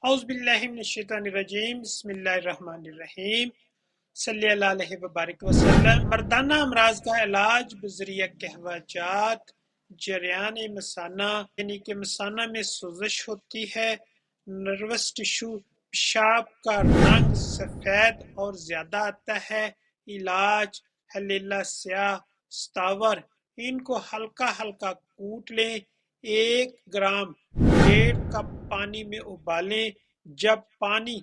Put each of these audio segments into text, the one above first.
اعوذ باللہ من الشیطان الرجیم بسم اللہ الرحمن الرحیم صلی اللہ علیہ وبارک وسلم۔ مردانہ امراض کا علاج بذریعہ قہوہ جات جریان مثانہ، یعنی کہ مثانہ میں سوزش ہوتی ہے، نروس ٹشو، پیشاب کا رنگ سفید اور زیادہ آتا ہے۔ علاج ہلیلا سیاہ ستاور، ان کو ہلکا ہلکا کوٹ لیں، 1 گرام 1.5 کپ پانی میں ابالیں۔ جب پانی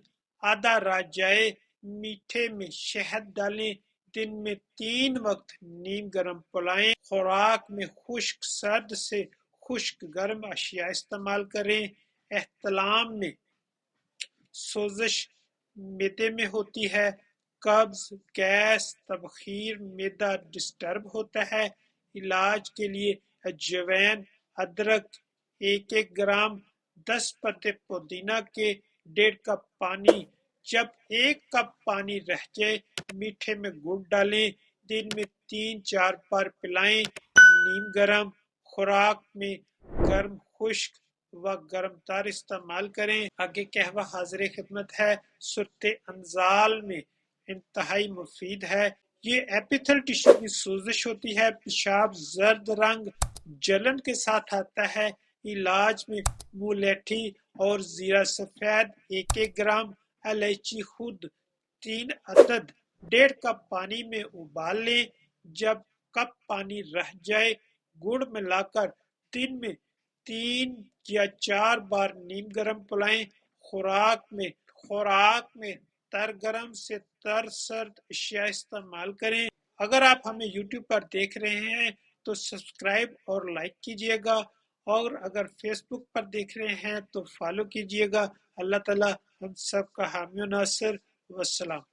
آدھا رہ جائے میٹھے میں شہد ڈالیں، دن میں 3 وقت نیم گرم پلائیں۔ خوراک میں خشک سرد سے خشک گرم اشیاء استعمال کریں۔ احتلام میں سوزش معدے میں ہوتی ہے، قبض، گیس، تبخیر، معدہ ڈسٹرب ہوتا ہے۔ علاج کے لیے اجوین، ادرک 1 گرام، 10 پتے پودینہ کے 1.5 کپ پانی۔ جب 1 کپ پانی رہ جائے میٹھے میں گڑ ڈالیں، دن میں 3-4 بار پلائیں۔ نیم گرم خوراک میں گرم خشک و گرم تر استعمال کریں۔ آگے قہوہ حاضر خدمت ہے، صورت انزال میں انتہائی مفید ہے۔ یہ ایپیتھل ٹشو کی سوزش ہوتی ہے، پیشاب زرد رنگ جلن کے ساتھ آتا ہے۔ علاج میں مولیٹھی اور زیرہ سفید 1 گرام، الائچی خود 3 عدد 1.5 کپ پانی میں ابال لیں۔ جب کپ پانی رہ جائے گڑ ملا کر دن میں 3 یا 4 بار نیم گرم پلائیں۔ خوراک میں تر گرم سے تر سرد اشیاء استعمال کریں۔ اگر آپ ہمیں یوٹیوب پر دیکھ رہے ہیں تو سبسکرائب اور لائک کیجئے گا، اور اگر فیس بک پر دیکھ رہے ہیں تو فالو کیجئے گا۔ اللہ تعالی ہم سب کا حامی و ناصر۔ والسلام۔